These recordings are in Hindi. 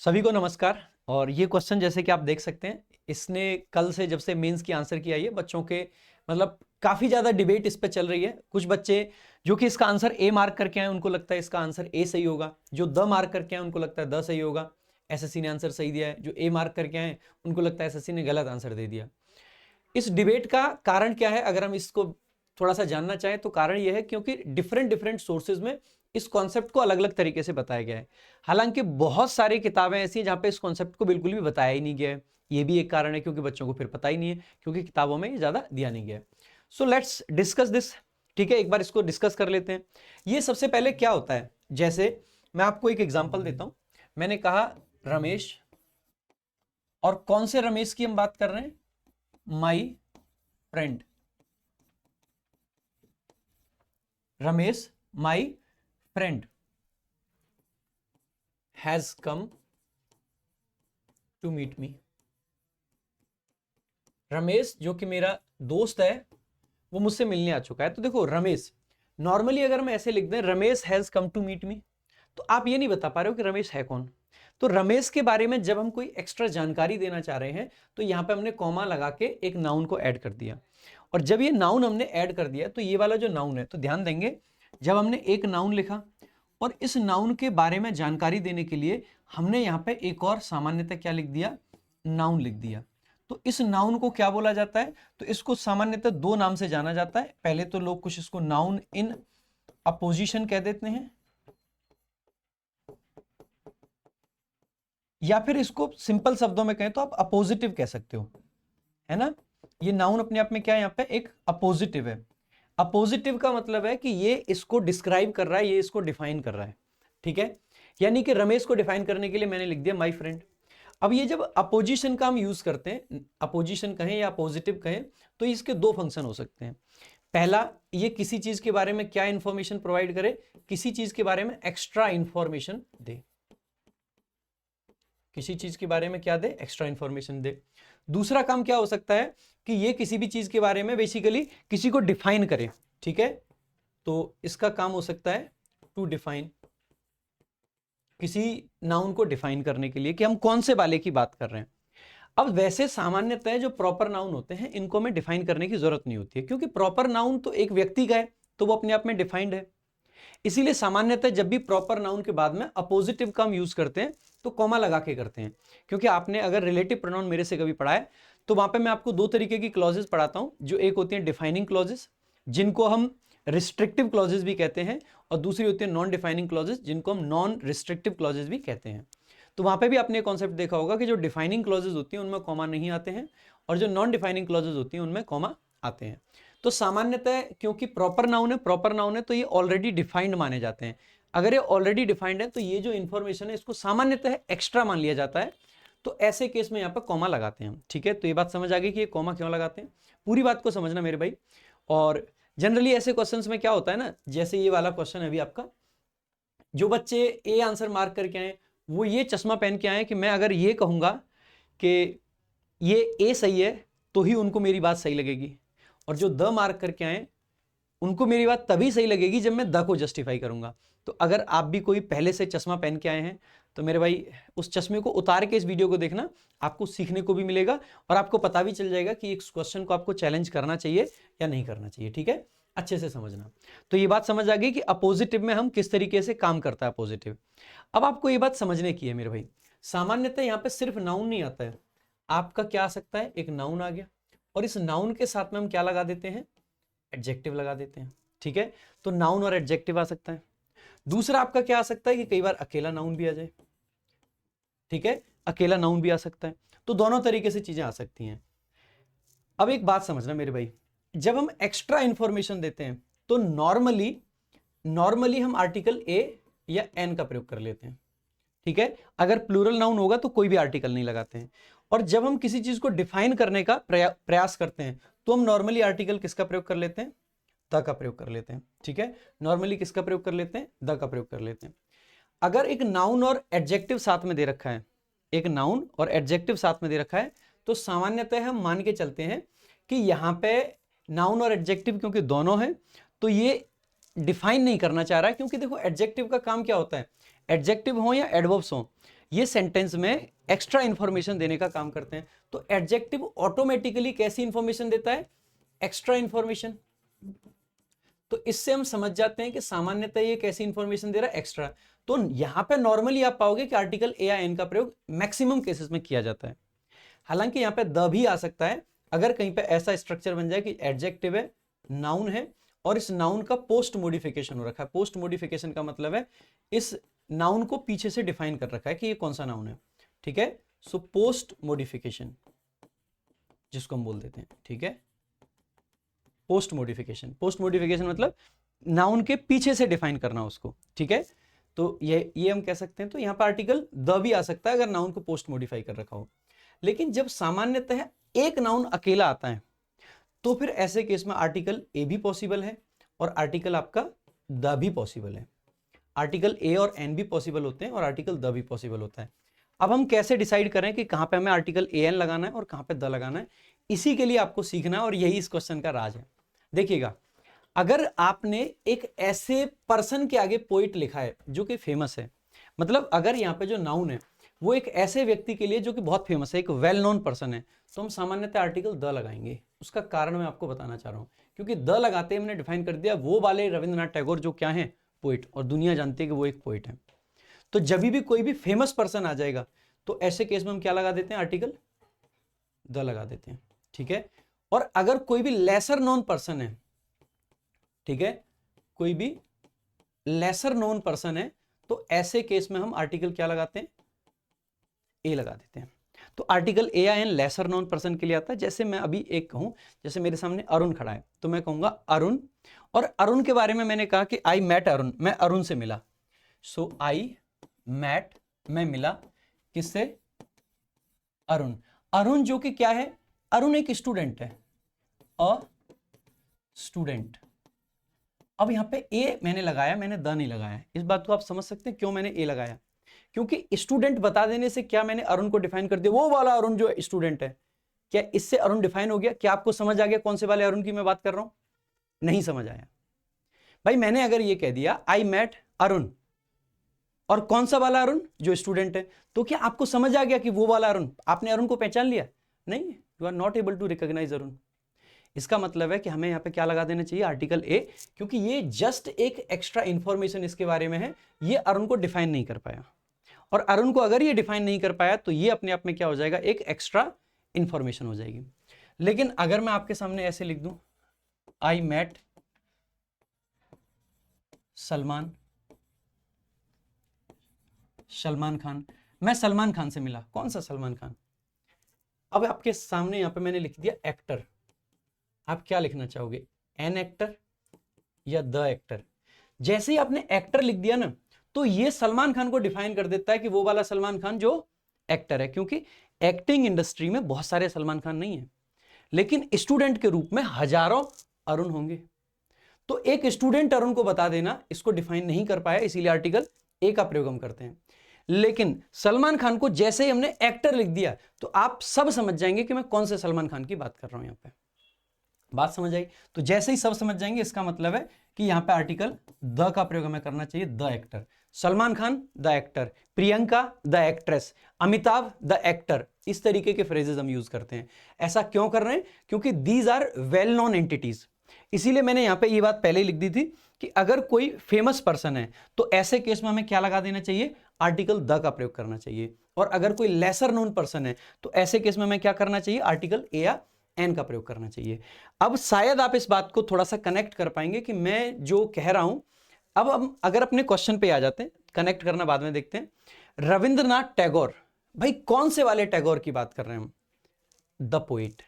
सभी को नमस्कार। और ये क्वेश्चन जैसे कि आप देख सकते हैं, इसने कल से जब से मेंस की आंसर की आई है बच्चों के मतलब काफी ज्यादा डिबेट इस पे चल रही है। कुछ बच्चे जो कि इसका आंसर ए मार्क करके आए उनको लगता है इसका आंसर ए सही होगा, जो द मार्क करके आए उनको लगता है द सही होगा। एसएससी ने आंसर सही दिया है। जो ए मार्क करके आए उनको लगता है एसएससी ने गलत आंसर दे दिया। इस डिबेट का कारण क्या है, अगर हम इसको थोड़ा सा जानना चाहें तो कारण यह है क्योंकि डिफरेंट डिफरेंट सोर्सेज में इस कॉन्सेप्ट को अलग अलग तरीके से बताया गया है। हालांकि बहुत सारी किताबें ऐसी हैं जहां पे इस कॉन्सेप्ट को बिल्कुल भी बताया ही नहीं गया है। ये भी एक कारण है क्योंकि बच्चों को फिर पता ही नहीं है, क्योंकि किताबों में ये ज्यादा दिया नहीं गया है। So let's discuss this. ठीक है, एक बार इसको डिस्कस कर लेते हैं। ये सबसे पहले क्या होता है, जैसे मैं आपको एक एग्जांपल देता हूं। मैंने कहा रमेश, और कौन से रमेश की हम बात कर रहे हैं? My friend Ramesh, my friend has come to meet me. Ramesh जो कि मेरा दोस्त है वो मुझसे मिलने आ चुका है। तो देखो रमेश, नॉर्मली अगर मैं ऐसे लिख दें Ramesh has come to meet me, तो आप ये नहीं बता पा रहे हो कि रमेश है कौन। तो रमेश के बारे में जब हम कोई एक्स्ट्रा जानकारी देना चाह रहे हैं तो यहां पे हमने कॉमा लगा के एक नाउन को ऐड कर दिया। और जब ये नाउन हमने ऐड कर दिया तो ये वाला जो नाउन है, तो ध्यान देंगे जब हमने एक नाउन लिखा और इस नाउन के बारे में जानकारी देने के लिए हमने यहां पे एक और सामान्यतः क्या लिख दिया, नाउन लिख दिया। तो इस नाउन को क्या बोला जाता है? तो इसको सामान्यतः दो नाम से जाना जाता है। पहले तो लोग कुछ इसको नाउन इन अपोजिशन कह देते हैं, या फिर इसको सिंपल शब्दों में कहें तो आप अपोजिटिव कह सकते हो, है ना। ये नाउन अपने आप में क्या है, यहाँ पे एक अपोजिटिव है। अपोजिटिव का मतलब है कि ये इसको डिस्क्राइब कर रहा है, ये इसको डिफाइन कर रहा है। ठीक है, यानी कि रमेश को डिफाइन करने के लिए मैंने लिख दिया माय फ्रेंड। अब ये जब अपोजिशन का हम यूज करते हैं, अपोजिशन कहें या पॉजिटिव कहें, तो इसके दो फंक्शन हो सकते हैं। पहला, ये किसी चीज के बारे में क्या इंफॉर्मेशन प्रोवाइड करे, किसी चीज के बारे में एक्स्ट्रा इंफॉर्मेशन दे। किसी चीज के बारे में क्या दे, एक्स्ट्रा इंफॉर्मेशन दे। दूसरा काम क्या हो सकता है कि ये किसी भी चीज के बारे में बेसिकली किसी को डिफाइन करे। ठीक है, तो इसका काम हो सकता है टू डिफाइन, किसी नाउन को डिफाइन करने के लिए कि हम कौन से वाले की बात कर रहे हैं। अब वैसे सामान्यतः जो प्रॉपर नाउन होते हैं इनको हमें डिफाइन करने की जरूरत नहीं होती है, क्योंकि प्रॉपर नाउन तो एक व्यक्ति का है तो वो अपने आप में डिफाइंड है। इसीलिए सामान्यतः जब भी प्रॉपर नाउन के बाद में अपोजिटिव का हम यूज करते हैं तो कॉमा लगा के करते हैं। क्योंकि आपने अगर रिलेटिव प्रोनाउन मेरे से कभी पढ़ा है तो वहां पे मैं आपको दो तरीके की क्लॉजेस पढ़ाता हूं, जो एक होती है डिफाइनिंग क्लॉजेस जिनको हम रिस्ट्रिक्टिव क्लॉजेस भी कहते हैं, और दूसरी होती है नॉन डिफाइनिंग क्लॉजेस जिनको हम नॉन रिस्ट्रिक्टिव क्लॉजेस भी कहते हैं। तो वहां पे भी आपने कॉन्सेप्ट देखा होगा कि जो डिफाइनिंग क्लॉजेस होती हैं उनमें कॉमा नहीं आते हैं, और जो नॉन डिफाइनिंग क्लॉजेस होती हैं उनमें कॉमा आते हैं। तो सामान्यतः क्योंकि प्रॉपर नाउन है तो ये ऑलरेडी डिफाइंड माने जाते हैं। अगर ये ऑलरेडी डिफाइंड है तो ये जो इंफॉर्मेशन है इसको सामान्यतः एक्स्ट्रा मान लिया जाता है। तो ऐसे केस में यहाँ पर कॉमा लगाते हैं हम। ठीक है, तो ये बात समझ आ गई कि ये कॉमा क्यों लगाते हैं। पूरी बात को समझना मेरे भाई। और जनरली ऐसे क्वेश्चंस में क्या होता है ना, जैसे ये वाला क्वेश्चन है अभी आपका, जो बच्चे ए आंसर मार्क करके आए वो ये चश्मा पहन के आए कि मैं अगर ये कहूंगा कि ये ए सही है तो ही उनको मेरी बात सही लगेगी, और जो द मार्क करके आए उनको मेरी बात तभी सही लगेगी जब मैं द को जस्टिफाई करूंगा। तो अगर आप भी कोई पहले से चश्मा पहन के आए हैं तो मेरे भाई उस चश्मे को उतार के इस वीडियो को देखना, आपको सीखने को भी मिलेगा और आपको पता भी चल जाएगा कि इस क्वेश्चन को आपको चैलेंज करना चाहिए या नहीं करना चाहिए। ठीक है, अच्छे से समझना। तो ये बात समझ आ गई कि अपोजिटिव में हम किस तरीके से काम करता है अपोजिटिव। अब आपको ये बात समझने की है मेरे भाई, सामान्यतः यहाँ पे सिर्फ नाउन नहीं आता है, आपका क्या आ सकता है, एक नाउन आ गया और इस नाउन के साथ में हम क्या लगा देते हैं, एडजेक्टिव लगा देते हैं। ठीक है, तो नाउन और एडजेक्टिव आ सकता है। दूसरा आपका क्या आ सकता है कि कई बार अकेला नाउन भी आ जाए। ठीक है, अकेला नाउन भी आ सकता है। तो दोनों तरीके से चीजें आ सकती हैं। अब एक बात समझना मेरे भाई, जब हम एक्स्ट्रा इंफॉर्मेशन देते हैं तो नॉर्मली हम आर्टिकल ए या एन का प्रयोग कर लेते हैं। ठीक है, अगर प्लूरल नाउन होगा तो कोई भी आर्टिकल नहीं लगाते हैं। और जब हम किसी चीज को डिफाइन करने का प्रयास करते हैं तो हम नॉर्मली आर्टिकल किसका प्रयोग कर लेते हैं, द का प्रयोग कर लेते हैं। ठीक है, नॉर्मली किसका प्रयोग कर लेते हैं, द का प्रयोग कर लेते हैं। अगर एक नाउन और एडजेक्टिव साथ में दे रखा है, एक नाउन और एडजेक्टिव साथ में दे रखा है, तो सामान्यतः हम मान के चलते हैं कि यहां पे नाउन और एडजेक्टिव क्योंकि दोनों है तो ये डिफाइन नहीं करना चाह रहा है। क्योंकि देखो एडजेक्टिव का काम क्या होता है, एडजेक्टिव हो या एडवर्ब्स हो, ये सेंटेंस में एक्स्ट्रा इंफॉर्मेशन देने का काम करते हैं। तो एडजेक्टिव ऑटोमेटिकली कैसी इंफॉर्मेशन देता है? Extra information. तो इससे हम समझ जाते हैं कि सामान्यतः ये कैसी इंफॉर्मेशन दे रहा है? एक्स्ट्रा। तो यहां पे नॉर्मली आप पाओगे कि आर्टिकल ए या एन का प्रयोग मैक्सिमम केसेस में किया जाता है। हालांकि यहां पे द भी आ सकता है अगर कहीं पे ऐसा स्ट्रक्चर बन जाए कि एडजेक्टिव है, नाउन है, और इस नाउन का पोस्ट मॉडिफिकेशन हो रखा है। पोस्ट मॉडिफिकेशन का मतलब है इस नाउन को पीछे से डिफाइन कर रखा है कि ये कौन सा नाउन है, ठीक है। सो पोस्ट मॉडिफिकेशन जिसको हम बोल देते हैं, ठीक है, पोस्ट मॉडिफिकेशन। पोस्ट मॉडिफिकेशन मतलब नाउन के पीछे से डिफाइन करना उसको, ठीक है। तो ये हम कह सकते हैं। तो यहां पर आर्टिकल द भी आ सकता है अगर नाउन को पोस्ट मॉडिफाई कर रखा हो। लेकिन जब सामान्यतः एक नाउन अकेला आता है तो फिर ऐसे केस में आर्टिकल ए भी पॉसिबल है और आर्टिकल आपका द भी पॉसिबल है। आर्टिकल ए और एन भी पॉसिबल होते हैं और आर्टिकल द भी पॉसिबल होता है। अब हम कैसे डिसाइड करें कि कहां पे हमें आर्टिकल ए एन लगाना है और कहां पे द लगाना है? इसी के लिए आपको सीखना है और यही इस क्वेश्चन का राज है। देखिएगा, अगर आपने एक ऐसे पर्सन के आगे पोइट लिखा है जो कि फेमस है, मतलब अगर यहाँ पे जो नाउन है वो एक ऐसे व्यक्ति के लिए जो कि बहुत फेमस है, एक वेल नोन पर्सन है, तो हम सामान्यतः आर्टिकल द लगाएंगे। उसका कारण मैं आपको बताना चाह रहा हूं, क्योंकि द लगाते ही मैंने डिफाइन कर दिया वो वाले रविंद्रनाथ टैगोर जो क्या है? पोइट, और दुनिया जानती है कि वो एक पोइट है। तो जब भी कोई भी फेमस पर्सन आ जाएगा तो ऐसे केस में हम क्या लगा देते हैं? आर्टिकल द लगा देते हैं, ठीक है। और अगर कोई भी लेसर नोन पर्सन है, ठीक है, कोई भी लेसर नोन पर्सन है, तो ऐसे केस में हम आर्टिकल क्या लगाते हैं? ए लगा देते हैं। तो आर्टिकल ए या एन लेसर नोन पर्सन के लिए आता है। जैसे मैं अभी एक कहूं, जैसे मेरे सामने अरुण खड़ा है तो मैं कहूंगा अरुण, और अरुण के बारे में मैंने कहा कि आई मैट अरुण, मैं अरुण से मिला। सो आई मैट, मैं मिला किससे? अरुण। अरुण जो कि क्या है? अरुण एक स्टूडेंट है, अ स्टूडेंट। अब यहां पे ए मैंने लगाया, मैंने द नहीं लगाया। इस बात को आप समझ सकते हैं क्यों मैंने ए लगाया? क्योंकि स्टूडेंट बता देने से क्या मैंने अरुण को डिफाइन कर दिया, वो वाला अरुण जो स्टूडेंट है। क्या इससे अरुण डिफाइन हो गया? क्या आपको समझ आ गया कौन से वाले अरुण की मैं बात कर रहा हूं? नहीं समझ आया भाई। मैंने अगर ये कह दिया आई मैट अरुण, और कौन सा वाला अरुण? जो स्टूडेंट है, तो क्या आपको समझ आ गया कि वो वाला अरुण? आपने अरुण को पहचान लिया? नहीं, you are not able to recognise Arun. इसका मतलब है कि हमें यहां पे क्या लगा देना चाहिए? आर्टिकल ए, क्योंकि ये जस्ट एक एक्स्ट्रा इंफॉर्मेशन इसके बारे में है। ये अरुण को डिफाइन नहीं कर पाया, और अरुण को अगर ये डिफाइन नहीं कर पाया तो ये अपने आप में क्या हो जाएगा? एक एक्स्ट्रा इंफॉर्मेशन हो जाएगी। लेकिन अगर मैं आपके सामने ऐसे लिख दूं, आई मैट सलमान खान, मैं सलमान खान से मिला। कौन सा सलमान खान? अब आपके सामने यहां पे मैंने लिख दिया एक्टर। आप क्या लिखना चाहोगे? एन एक्टर या द एक्टर? जैसे ही आपने एक्टर लिख दिया ना, तो ये सलमान खान को डिफाइन कर देता है कि वो वाला सलमान खान जो एक्टर है। क्योंकि एक्टिंग इंडस्ट्री में बहुत सारे सलमान खान नहीं है, लेकिन स्टूडेंट के रूप में हजारों अरुण होंगे। तो एक स्टूडेंट अरुण को बता देना इसको डिफाइन नहीं कर पाया, इसीलिए आर्टिकल ए का प्रयोग हम करते हैं। लेकिन सलमान खान को जैसे ही हमने एक्टर लिख दिया तो आप सब समझ जाएंगे कि मैं कौन से सलमान खान की बात कर रहा हूं। यहां पे बात समझ आई? तो जैसे ही सब समझ जाएंगे, इसका मतलब है कि यहां पे आर्टिकल द का प्रयोग हमें करना चाहिए। The actor, Salman Khan the actor, Priyanka the actress, Amitabh the actor, इस तरीके के फ्रेजेस हम यूज करते हैं। ऐसा क्यों कर रहे हैं? क्योंकि these are well known entities. इसीलिए मैंने यहां पे ये बात पहले ही लिख दी थी कि अगर कोई फेमस पर्सन है तो ऐसे केस में हमें क्या लगा देना चाहिए? आर्टिकल द का प्रयोग करना चाहिए। और अगर कोई लेसर नोन पर्सन है तो ऐसे केस में हमें क्या करना चाहिए? आर्टिकल ए या एन का प्रयोग करना चाहिए। अब शायद आप इस बात को थोड़ा सा कनेक्ट कर पाएंगे कि मैं जो कह रहा हूं। अब हम अगर अपने क्वेश्चन पे आ जाते हैं, कनेक्ट करना बाद में देखते हैं। रविंद्रनाथ टैगोर, भाई कौन से वाले टैगोर की बात कर रहे हैं हम? The poet.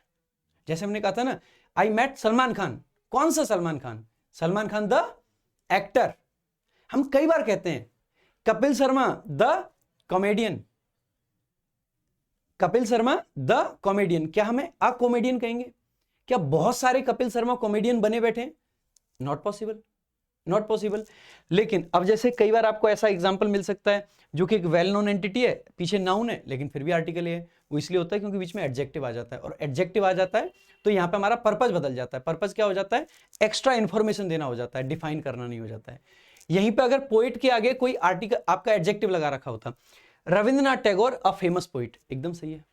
जैसे हमने कहा था ना, आई मैट सलमान खान, कौन सा सलमान खान? Salman Khan the actor. हम कई बार कहते हैं Kapil Sharma the comedian, Kapil Sharma the comedian. क्या हमें अ कॉमेडियन कहेंगे? क्या बहुत सारे कपिल शर्मा कॉमेडियन बने बैठे हैं? Not possible, not possible. लेकिन अब जैसे कई बार आपको ऐसा एग्जांपल मिल सकता है जो कि एक वेल नोन एंटिटी है, पीछे नाउन है लेकिन फिर भी आर्टिकल है। वो इसलिए होता है क्योंकि बीच में एडजेक्टिव आ जाता है, और एडजेक्टिव आ जाता है तो यहां पे हमारा पर्पस बदल जाता है। पर्पस क्या हो जाता है? एक्स्ट्रा इंफॉर्मेशन देना हो जाता है, डिफाइन करना नहीं हो जाता है। यहीं पे अगर पोइट के आगे कोई आर्टिकल आपका एडजेक्टिव लगा रखा होता, रविंद्रनाथ टैगोर अ फेमस पोइट, एकदम सही है,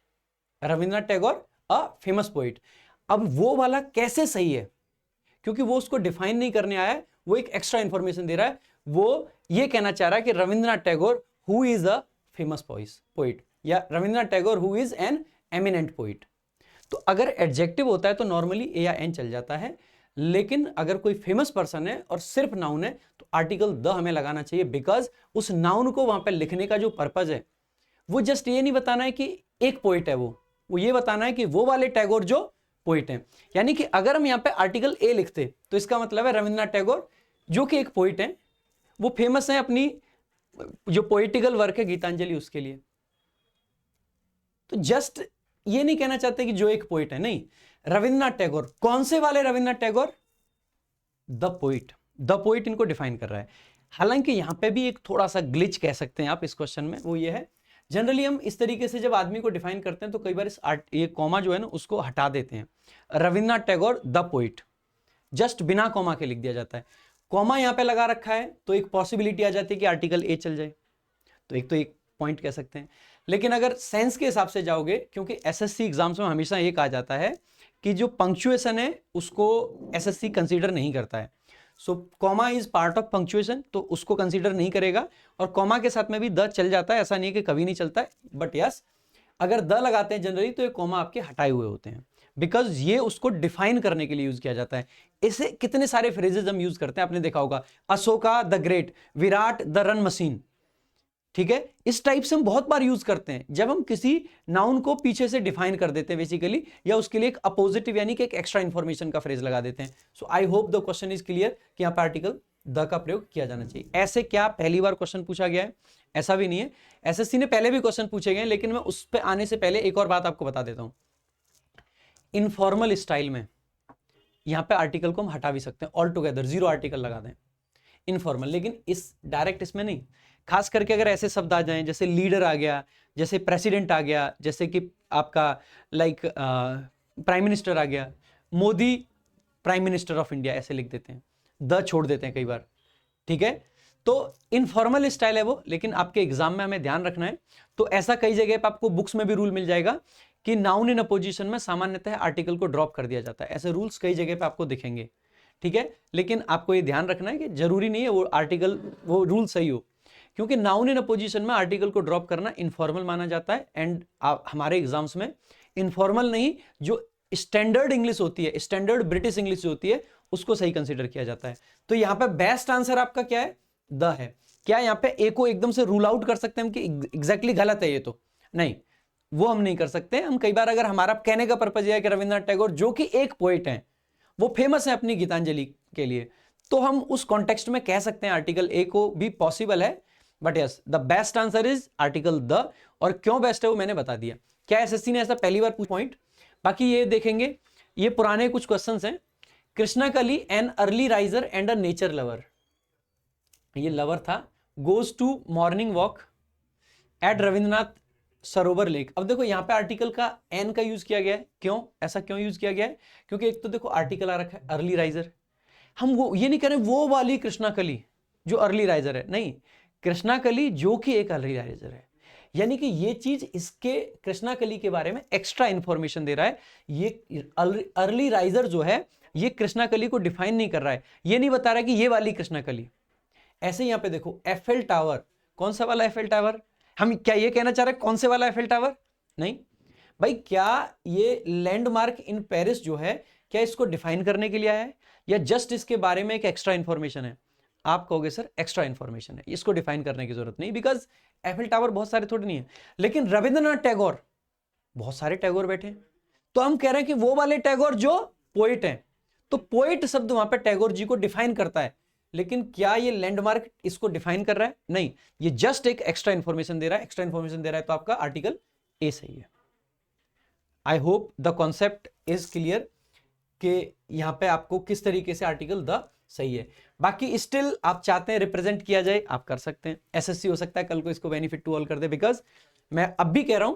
रविंद्रनाथ टैगोर अ फेमस पोइट। अब वो वाला कैसे सही है, क्योंकि वो उसको डिफाइन नहीं करने आया है, वो एक एक्स्ट्रा इंफॉर्मेशन दे रहा है। वो ये कहना चाह रहा है कि Rabindranath Tagore who is a famous poet, या Rabindranath Tagore who is an eminent poet. तो अगर एडजेक्टिव होता है तो नॉर्मली ए या एन चल जाता है, लेकिन अगर कोई फेमस पर्सन है और सिर्फ नाउन है तो आर्टिकल द हमें लगाना चाहिए, बिकॉज उस नाउन को वहां पर लिखने का जो पर्पज है वो जस्ट ये नहीं बताना है कि एक पोइट है, वो ये बताना है कि वो वाले टैगोर जो पोइट हैं। यानी कि अगर हम यहां पे आर्टिकल ए लिखते तो इसका मतलब है रविंद्रनाथ टैगोर जो कि एक पोइट हैं, वो फेमस हैं अपनी जो पोइटिकल वर्क है गीतांजलि उसके लिए। तो जस्ट ये नहीं कहना चाहते कि जो एक पोइट है, नहीं, रविंद्रनाथ टैगोर, कौन से वाले रविंद्रनाथ टैगोर, द पोइट इनको डिफाइन कर रहा है। हालांकि यहां पे भी एक थोड़ा सा ग्लिच कह सकते हैं आप इस क्वेश्चन में, वो ये है जनरली हम इस तरीके से जब आदमी को डिफाइन करते हैं तो कई बार ये कॉमा जो है ना उसको हटा देते हैं, Rabindranath Tagore the poet just बिना कॉमा के लिख दिया जाता है। कॉमा यहां पे लगा रखा है तो एक पॉसिबिलिटी आ जाती है कि आर्टिकल ए चल जाए, तो एक पॉइंट कह सकते हैं। लेकिन अगर सेंस के हिसाब से जाओगे, क्योंकि एसएससी एग्जाम्स में हमेशा ये कहा जाता है कि जो पंक्चुएशन है उसको एसएससी कंसीडर नहीं करता है, सो comma is part of punctuation, तो उसको कंसीडर नहीं करेगा। और कॉमा के साथ में भी द चल जाता है, ऐसा नहीं कि कभी नहीं चलता है, बट यस अगर द लगाते हैं जनरली तो ये कॉमा आपके हटाए हुए होते हैं, बिकॉज ये उसको डिफाइन करने के लिए यूज किया जाता है। इसे कितने सारे फ्रेजेस हम यूज करते हैं, आपने देखा होगा, Ashoka the great, Virat the run machine, ठीक है, इस टाइप से हम बहुत बार यूज करते हैं जब हम किसी नाउन को पीछे से डिफाइन कर देते हैं बेसिकली, या उसके लिए एक अपोजिटिव यानी कि एक एक्स्ट्रा इंफॉर्मेशन का फ्रेज लगा देते हैं। So I hope the question is clear कि यहाँ पर आर्टिकल द का प्रयोग किया जाना चाहिए। ऐसे क्या पहली बार क्वेश्चन पूछा गया है, ऐसा भी नहीं है, एसएससी ने पहले भी क्वेश्चन पूछे गए, लेकिन मैं उस पर आने से पहले एक और बात आपको बता देता हूं। इनफॉर्मल स्टाइल में यहां पे आर्टिकल को हम हटा भी सकते हैं, ऑल टुगेदर जीरो आर्टिकल लगा दें इनफॉर्मल, लेकिन इस डायरेक्ट इसमें नहीं। खास करके अगर ऐसे शब्द आ जाएं जैसे लीडर आ गया, जैसे प्रेसिडेंट आ गया, जैसे कि आपका लाइक प्राइम मिनिस्टर आ गया, Modi prime minister of India, ऐसे लिख देते हैं, द छोड़ देते हैं कई बार, ठीक है। तो इनफॉर्मल स्टाइल है वो, लेकिन आपके एग्जाम में हमें ध्यान रखना है। तो ऐसा कई जगह पे आपको बुक्स में भी रूल मिल जाएगा कि नाउन इन अपोजिशन में सामान्यतः आर्टिकल को ड्रॉप कर दिया जाता है, ऐसे रूल्स कई जगह पे आपको दिखेंगे, ठीक है। लेकिन आपको ये ध्यान रखना है कि जरूरी नहीं है वो आर्टिकल वो रूल सही हो, क्योंकि नाउन इन अपोजिशन में आर्टिकल को ड्रॉप करना इनफॉर्मल माना जाता है। एंड हमारे एग्जाम्स में इनफॉर्मल नहीं, जो स्टैंडर्ड इंग्लिश होती है, स्टैंडर्ड ब्रिटिश इंग्लिश होती है, उसको सही कंसीडर किया जाता है। तो यहां पे बेस्ट आंसर आपका क्या है, द है। क्या यहां पे ए को एकदम से रूल आउट कर सकते हैं कि एग्जैक्टली गलत है ये, तो नहीं, वो हम नहीं कर सकते। हम कई बार अगर हमारा कहने का पर्पज यह है कि रविंद्रनाथ टैगोर जो कि एक पोइट हैं, वो फेमस है अपनी गीतांजलि के लिए, तो हम उस कॉन्टेक्स्ट में कह सकते हैं आर्टिकल ए को भी पॉसिबल है, but yes the best answer is article the. और क्यों बेस्ट है वो मैंने बता दिया। क्या एसएससी ने ऐसा पहली बार पूछ पॉइंट, बाकी ये देखेंगे, ये पुराने कुछ क्वेश्चंस हैं। Krishna Kali an early riser and a nature lover, ये लवर था, goes to morning walk at Rabindranath Sarovar lake. अब देखो यहां पे आर्टिकल का एन का यूज किया गया है, क्यों, ऐसा क्यों यूज किया गया है, क्योंकि एक तो देखो आर्टिकल आ रखा है अर्ली राइजर, हम वो ये नहीं कह रहे वो वाली कृष्णा कली जो अर्ली राइजर है, नहीं, कृष्णा कली जो कि एक अर्ली राइजर है, यानी कि ये चीज इसके कृष्णा कली के बारे में एक्स्ट्रा इंफॉर्मेशन दे रहा है। ये अर्ली राइजर जो है ये कृष्णा कली को डिफाइन नहीं कर रहा है, ये नहीं बता रहा है कि ये वाली कृष्णा कली। ऐसे यहां पे देखो एफएल टावर, कौन सा वाला एफएल टावर, हम क्या ये कहना चाह रहे हैं कौन से वाला एफएल टावर, नहीं भाई, क्या ये लैंडमार्क इन पेरिस जो है क्या इसको डिफाइन करने के लिए आया है, या जस्ट इसके बारे में एक एक्स्ट्रा इंफॉर्मेशन है। आप कहोगे सर एक्स्ट्रा इंफॉर्मेशन है, इसको डिफाइन करने की जरूरत नहीं, बिकॉज एफएल टावर बहुत सारे थोड़े नहीं है, लेकिन रविंद्रनाथ टैगोर बहुत सारे टैगोर बैठे, तो हम कह रहे हैं कि वो वाले टैगोर जो पोइट हैं, तो पोइट शब्द वहां पे टैगोर जी को डिफाइन करता है, लेकिन क्या ये लैंडमार्क इसको डिफाइन कर रहा है, नहीं, ये जस्ट एक एक्स्ट्रा इंफॉर्मेशन दे रहा है। एक्स्ट्रा इंफॉर्मेशन दे रहा है तो आपका आर्टिकल ए सही है। आई hope the concept is clear कि यहां पे आपको किस तरीके से आर्टिकल द सही है। बाकी स्टिल आप चाहते हैं रिप्रेजेंट किया जाए, आप कर सकते हैं, एसएससी हो सकता है कल को इसको बेनिफिट टू ऑल कर दे, बिकॉज मैं अब भी कह रहा हूं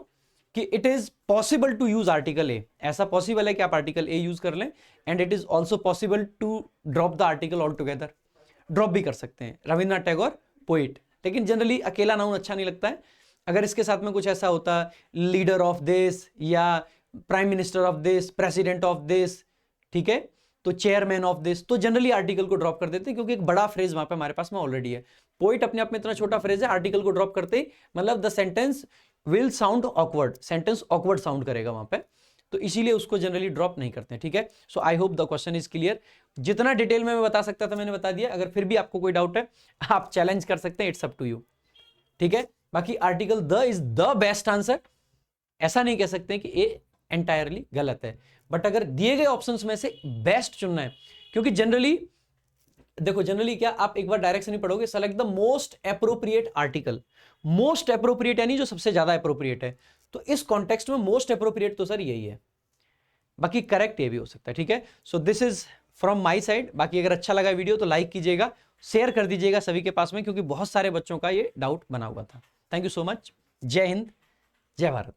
कि it is possible to use article A, ऐसा पॉसिबल है कि आप आर्टिकल ए यूज कर लें, and it is also possible to drop the article all together, drop भी कर सकते हैं रविंद्रनाथ टैगोर पोइट, लेकिन जनरली अकेला नाउन अच्छा नहीं लगता है, अगर इसके साथ में कुछ ऐसा होता, लीडर ऑफ दिस या prime minister of this, president of this, ठीक है, तो चेयरमैन ऑफ दिस, तो जनरली आर्टिकल को ड्रॉप कर देते हैं, क्योंकि एक बड़ा फ्रेज वहां पे हमारे पास में ऑलरेडी है। पोइट अपने आप में इतना छोटा फ्रेज है, आर्टिकल को ड्रॉप करते ही मतलब the sentence will sound awkward, sentence awkward sound करेगा वहां पे, तो इसीलिए उसको जनरली ड्रॉप नहीं करते हैं, ठीक है। So I hope the question is clear. जितना डिटेल में मैं बता सकता था मैंने बता दिया। अगर फिर भी आपको कोई डाउट है आप चैलेंज कर सकते हैं, इट्स अप टू यू, ठीक है। बाकी article the is the best answer, ऐसा नहीं कह सकते कि ये एंटायरली गलत है, बट अगर दिए गए ऑप्शंस में से बेस्ट चुनना है, क्योंकि जनरली देखो, जनरली क्या, आप एक बार डायरेक्शन ही पढ़ोगे, select the most appropriate article. Most appropriate यानी जो सबसे ज्यादा एप्रोप्रिएट है, तो इस कॉन्टेक्स्ट में मोस्ट एप्रोप्रिएट तो सर यही है, बाकी करेक्ट ये भी हो सकता है, ठीक है। So this is from my side. बाकी अगर अच्छा लगा वीडियो तो लाइक कीजिएगा, शेयर कर दीजिएगा सभी के पास में, क्योंकि बहुत सारे बच्चों का ये डाउट बना हुआ था। Thank you so much. जय हिंद, जय भारत।